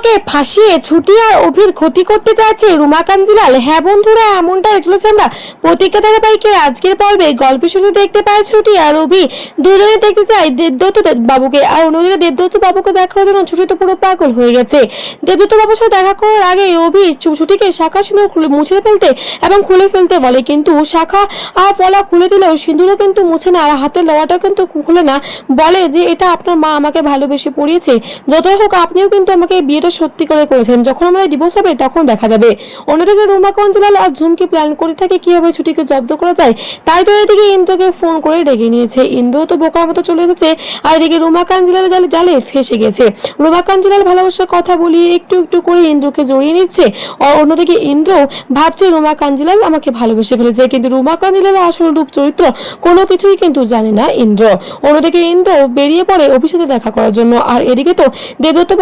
ইন্দ্রকে ফাঁসিয়ে ছুটি আর অভির ক্ষতি করতে চাইছে রুমা কাঞ্জিলাল। হ্যাঁ বন্ধুরা, এমনটাই চলেছে। আমরা প্রতীক্ষা ধারাবাহিকের আজকের পর্বে গল্পের শুরু দেখতে পাই ছুটি আর অভি দুজনে দেখতে চাই দেবদত্ত বাবুকে। আর অন্যদিকে দেবদত্ত বাবুকে দেখার জন্য ছুটি তো পুরো পাগল হয়ে গেছে। দেবদত্ত বাবুর সাথে দেখা করার আগে অভি ছুটিকে শাখা সিঁদুর মুছে ফেলতে এবং খুলে ফেলতে বলে, কিন্তু শাখা আর পলা খুলে দিলেও সিঁদুরও কিন্তু মুছে না আর হাতের লোয়াটা কিন্তু খুলে না। বলে যে এটা আপনার মা আমাকে ভালোবেসে পড়িয়েছে, যতই হোক আপনিও কিন্তু আমাকে বিয়েটা সত্যি করে করেছেন, যখন আমাদের ডিভোর্স হবে তখন দেখা যাবে। অন্যদিকে রুমা কাঞ্জিলাল আর ঝুমকি প্ল্যান করে থাকে কিভাবে ছুটিকে জব্দ করা যায়। তাই তো এদিকে ইন্দ্রকে ফোন করে ডেকে নিয়েছে। ইন্দ্র তো বোকার মতো চলে এসেছে আর এদিকে রুমা কাঞ্জিলাল জালে ফেসে গেছে। রুমা কাঞ্জিলাল ভালোবাসার কথা বলিয়ে একটু একটু করে ইন্দ্রকে জড়িয়ে নিচ্ছে। আর অন্যদিকে ইন্দ্র ভাবছে রুমা কাঞ্জিলাল আমাকে ভালোবেসে ফেলেছে, কিন্তু রুমা কাঞ্জিলালের আসল রূপ চরিত্র কোনো কিছুই কিন্তু জানে না ইন্দ্র। অন্যদিকে ইন্দ্র বেরিয়ে পড়ে অভির সাথে দেখা করার জন্য। আর এদিকে তো দেবদত্ত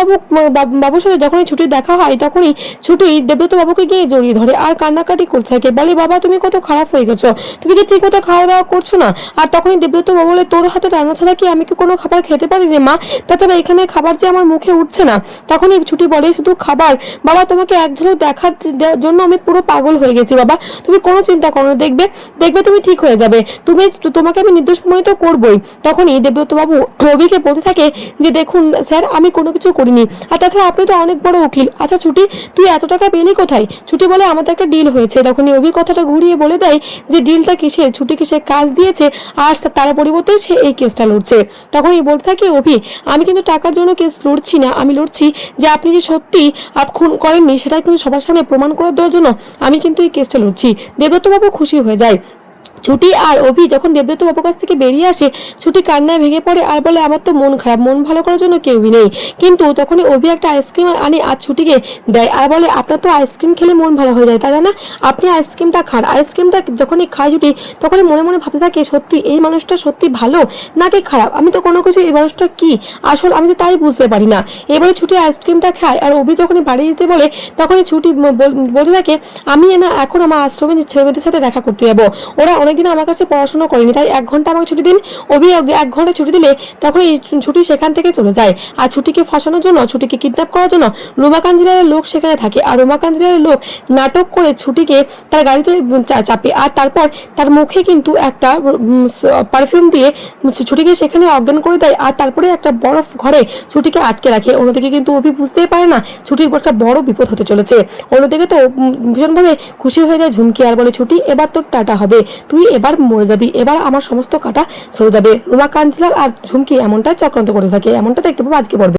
বাবুর সাথে যখনই ছুটির দেখা হয় তখনই ছুটি দেবদত্ত বাবুকে গিয়ে জড়িয়ে ধরে আর কান্নাকাটি করতে থাকে। বলে বাবা তুমি কত খারাপ হয়ে গেছো, তুমি কি ঠিক মতো খাওয়া দাওয়া করছো না? আর তখনই দেবদত্ত বাবু বলে তোর হাতে রান্না ছাড়া কি আমি কি কোনো খাবার খেতে পারি রে মা? তাছাড়া এখানে খাবার যে আমার মুখে উঠছে না। তখনই ছুটি বলে শুধু খাবার? বাবা তোমাকে এক ঝলক দেখার জন্য আমি পুরো পাগল হয়ে গেছি বাবা, তুমি কোনো চিন্তা করো না, দেখবে দেখবে তুমি ঠিক হয়ে যাবে, তোমাকে আমি নির্দোষ প্রমাণিত করবই। তখনই দেবদত্ত বাবু অভিকে বলতে থাকে যে দেখুন স্যার, আমি কোনো কিছু করিনি, আর তাছাড়া আপনি তো অনেক বড় উকিল। আচ্ছা ছুটি, তুই এত টাকা পেলি কোথায়? ছুটি বলে আমাদের একটা ডিল হয়েছে। তখনই অভির কথাটা ঘুরিয়ে বলে দেয় যে ডিলটা কিসের? ছুটিকে সে কাজ দিয়েছে আর তার পরিবর্তে সে এই কেসটা লড়ছে। তখনই বলতে থাকে অভি, আমি কিন্তু টাকার জন্য কেস লড়ছি না, আমি লড়ছি যে আপনি যে সত্যি খুন করেননি সেটা কিন্তু সবার সামনে প্রমাণ করে দেওয়ার জন্য আমি কিন্তু এই কেসটা লড়ছি। দেবদত্ত বাবু খুশি হয়ে যায়। ছুটি আর অভি যখন দেবদত্ত বাবুর কাছ থেকে বেরিয়ে আসে, ছুটি কান্নায় ভেঙে পড়ে আর বলে আমার তো মন খারাপ, মন ভালো করার জন্য কেউই নেই। কিন্তু তখনই অভি একটা আইসক্রিম আনে আর ছুটিকে দেয় আর বলে আপনার তো আইসক্রিম খেলে মন ভালো হয়ে যায় তাই না, আপনি আইসক্রিমটা খান। আইসক্রিমটা যখনই খায় ছুটি তখনই মনে মনে ভাবতে থাকে সত্যি এই মানুষটা সত্যি ভালো নাকি খারাপ, আমি তো কোনো কিছু এই মানুষটা কি আসল আমি তো তাই বুঝতে পারি না। এবারে ছুটি আইসক্রিমটা খায় আর অভি যখনই বাড়ি যেতে বলে তখনই ছুটি বলতে থাকে আমি না এখন আমার আশ্রমে ছেলেমেয়েদের সাথে দেখা করতে যাবো, ওরা অনেকদিন আমার কাছে পড়াশোনা করেনি, তাই 1 ঘন্টা আমাকে ছুটি দিন। অভি 1 ঘন্টা ছুটি দিলে তখন এই ছুটি সেখান থেকে চলে যায়। আর ছুটিকে ফাঁসানোর জন্য, ছুটিকে কিডন্যাপ করার জন্য রুমা কাঞ্জিলালের লোক সেখানে থাকে। আর রুমা কাঞ্জিলালের লোক নাটক করে ছুটিকে তার গাড়িতে চাপে আর তারপর তার মুখে কিন্তু একটা পারফিউম দিয়ে ছুটিকে সেখানে অজ্ঞান করে দেয় আর তারপরে একটা বরফ ঘরে ছুটিকে আটকে রাখে। অন্যদিকে কিন্তু অভি বুঝতেই পারে না ছুটির একটা বড় বিপদ হতে চলেছে। অন্যদিকে তো ভীষণভাবে খুশি হয়ে যায় ঝুমকি আর বলে ছুটি এবার তোর টাটা হবে, তুই এবার মরে যাবি, এবার আমার সমস্ত কাটা সরে যাবে। রুমা কাঞ্জিলাল আর ঝুমকি এমনটাই চক্রান্ত করে থাকে, এমনটা দেখতে পাবো আজকে পর্বে।